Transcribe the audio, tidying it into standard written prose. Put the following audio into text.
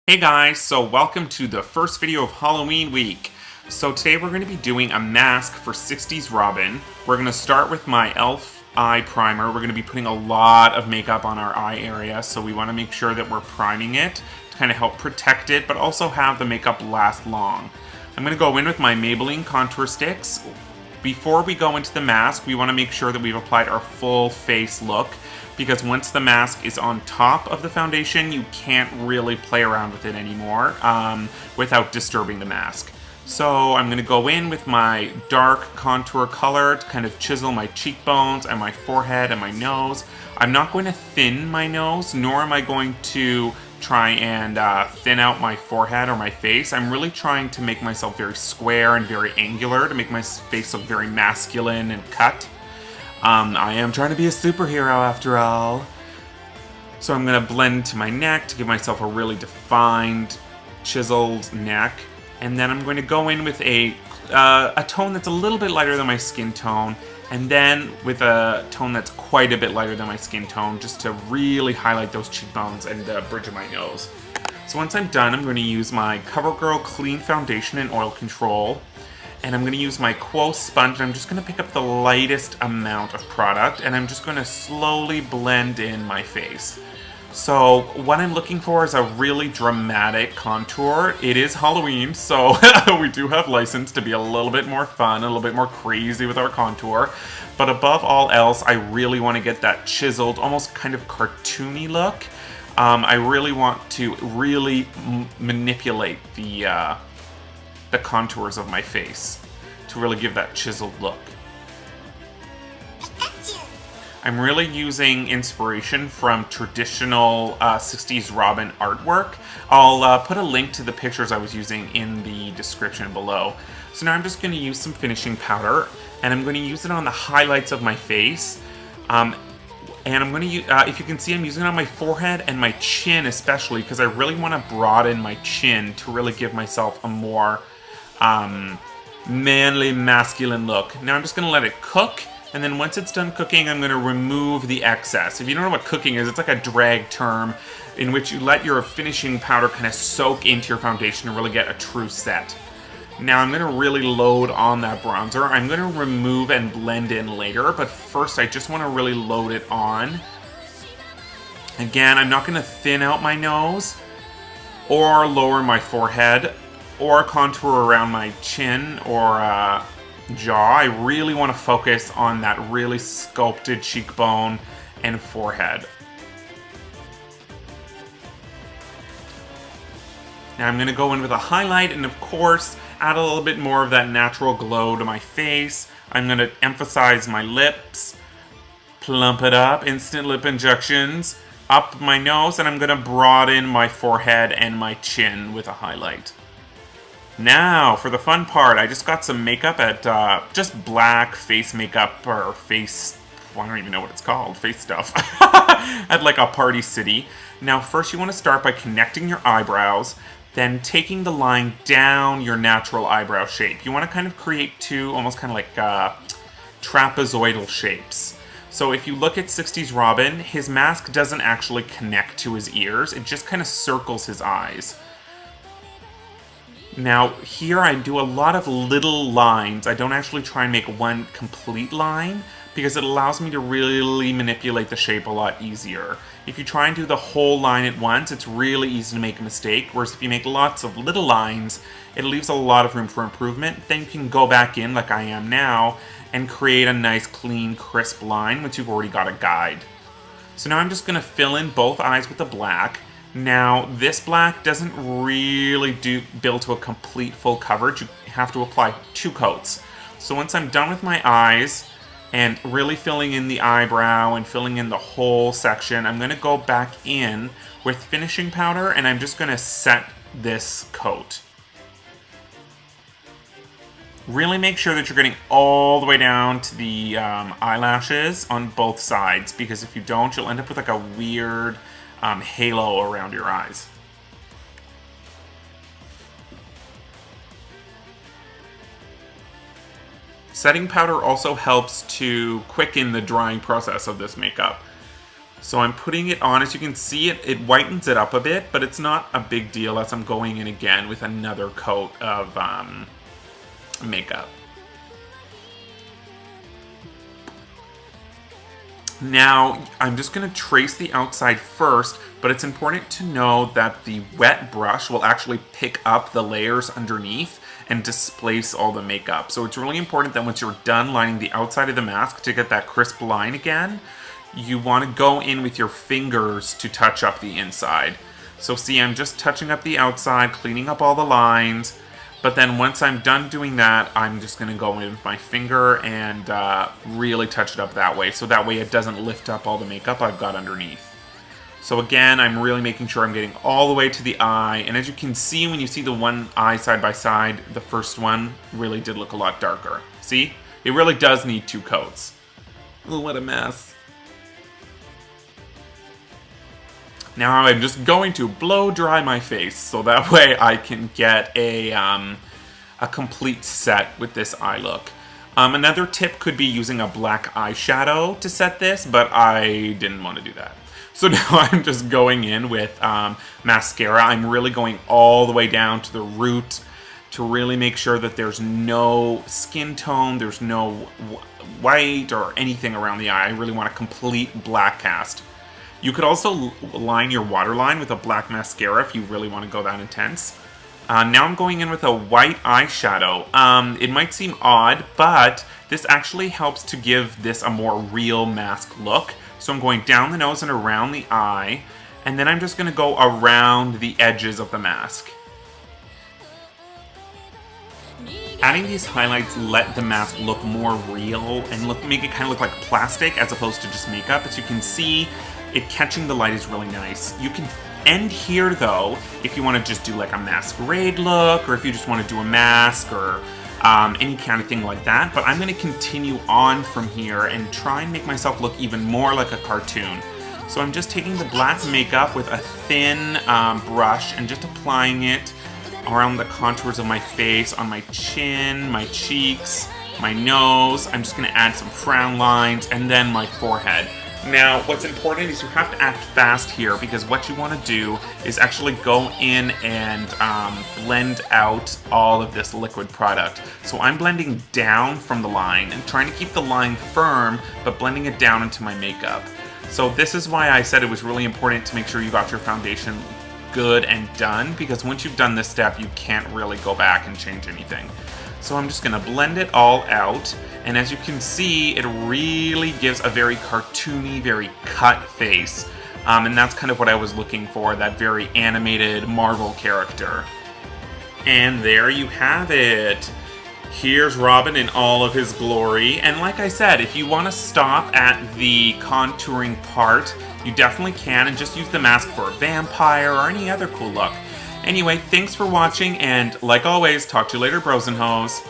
Hey guys, so welcome to the first video of Halloween week. So today we're going to be doing a mask for 60s Robin. We're going to start with my e.l.f. eye primer. We're going to be putting a lot of makeup on our eye area, so we want to make sure that we're priming it to kind of help protect it, but also have the makeup last long. I'm going to go in with my Maybelline contour sticks. Before we go into the mask, we want to make sure that we've applied our full face look, because once the mask is on top of the foundation, you can't really play around with it anymore without disturbing the mask. So I'm going to go in with my dark contour color to kind of chisel my cheekbones and my forehead and my nose. I'm not going to thin my nose, nor am I going to try and thin out my forehead or my face. I'm really trying to make myself very square and very angular to make my face look very masculine and cut. I am trying to be a superhero after all. So I'm going to blend to my neck to give myself a really defined, chiseled neck. And then I'm going to go in with a tone that's a little bit lighter than my skin tone. And then with a tone that's quite a bit lighter than my skin tone, just to really highlight those cheekbones and the bridge of my nose. So once I'm done, I'm going to use my CoverGirl Clean Foundation and Oil Control. And I'm going to use my Quo sponge, and I'm just going to pick up the lightest amount of product, and I'm just going to slowly blend in my face. So what I'm looking for is a really dramatic contour. It is Halloween, so we do have license to be a little bit more fun, a little bit more crazy with our contour. But above all else, I really want to get that chiseled, almost kind of cartoony look. I really want to really manipulate the contours of my face to really give that chiseled look. I'm really using inspiration from traditional 60s Robin artwork. I'll put a link to the pictures I was using in the description below. So now I'm just going to use some finishing powder, and I'm going to use it on the highlights of my face. And I'm going to use, if you can see, I'm using it on my forehead and my chin especially, because I really want to broaden my chin to really give myself a more manly, masculine look. Now I'm just going to let it cook, and then once it's done cooking, I'm going to remove the excess. If you don't know what cooking is, it's like a drag term in which you let your finishing powder kind of soak into your foundation and really get a true set. Now I'm going to really load on that bronzer. I'm going to remove and blend in later, but first I just want to really load it on. Again, I'm not going to thin out my nose or lower my forehead or contour around my chin or jaw. I really want to focus on that really sculpted cheekbone and forehead. Now I'm going to go in with a highlight and, of course, add a little bit more of that natural glow to my face. I'm going to emphasize my lips, plump it up, instant lip injections, up my nose, and I'm going to broaden my forehead and my chin with a highlight. Now, for the fun part, I just got some makeup at just black face makeup or face, well, I don't even know what it's called, face stuff, at like a Party City. Now, first you want to start by connecting your eyebrows, then taking the line down your natural eyebrow shape. You want to kind of create two almost kind of like trapezoidal shapes. So if you look at 60s Robin, his mask doesn't actually connect to his ears, it just kind of circles his eyes. Now, here I do a lot of little lines. I don't actually try and make one complete line, because it allows me to really manipulate the shape a lot easier. If you try and do the whole line at once, it's really easy to make a mistake, whereas if you make lots of little lines, it leaves a lot of room for improvement. Then you can go back in, like I am now, and create a nice, clean, crisp line once you've already got a guide. So now I'm just going to fill in both eyes with the black. Now, this black doesn't really build to a complete full coverage. You have to apply 2 coats. So once I'm done with my eyes and really filling in the eyebrow and filling in the whole section, I'm going to go back in with finishing powder, and I'm just going to set this coat. Really make sure that you're getting all the way down to the eyelashes on both sides, because if you don't, you'll end up with like a weird halo around your eyes. Setting powder also helps to quicken the drying process of this makeup. So I'm putting it on. As you can see, it whitens it up a bit, but it's not a big deal as I'm going in again with another coat of makeup. Now, I'm just going to trace the outside first, but it's important to know that the wet brush will actually pick up the layers underneath and displace all the makeup. So it's really important that once you're done lining the outside of the mask to get that crisp line again, you want to go in with your fingers to touch up the inside. So see, I'm just touching up the outside, cleaning up all the lines. But then once I'm done doing that, I'm just going to go in with my finger and really touch it up that way. So that way it doesn't lift up all the makeup I've got underneath. So again, I'm really making sure I'm getting all the way to the eye. And as you can see, when you see the one eye side by side, the first one really did look a lot darker. See? It really does need 2 coats. Oh, what a mess. Now I'm just going to blow dry my face so that way I can get a complete set with this eye look. Another tip could be using a black eyeshadow to set this, but I didn't want to do that. So now I'm just going in with mascara. I'm really going all the way down to the root to really make sure that there's no skin tone, there's no white or anything around the eye. I really want a complete black cast. You could also line your waterline with a black mascara if you really want to go that intense. Now I'm going in with a white eyeshadow. It might seem odd, but this actually helps to give this a more real mask look. So I'm going down the nose and around the eye, and then I'm just going to go around the edges of the mask. Adding these highlights let the mask look more real and make it kind of look like plastic as opposed to just makeup. As you can see, it catching the light is really nice. You can end here though if you want to just do like a masquerade look, or if you just want to do a mask or any kind of thing like that. But I'm going to continue on from here and try and make myself look even more like a cartoon. So I'm just taking the black makeup with a thin brush and just applying it around the contours of my face, on my chin, my cheeks, my nose. I'm just going to add some frown lines and then my forehead. Now, what's important is you have to act fast here, because what you want to do is actually go in and blend out all of this liquid product. So I'm blending down from the line and trying to keep the line firm, but blending it down into my makeup. So this is why I said it was really important to make sure you got your foundation good and done, because once you've done this step, you can't really go back and change anything. So I'm just going to blend it all out, and as you can see, it really gives a very cartoony, very cut face. And that's kind of what I was looking for, that very animated Marvel character. And there you have it. Here's Robin in all of his glory. And like I said, if you want to stop at the contouring part, you definitely can, and just use the mask for a vampire or any other cool look. Anyway, thanks for watching, and like always, talk to you later, bros and hoes.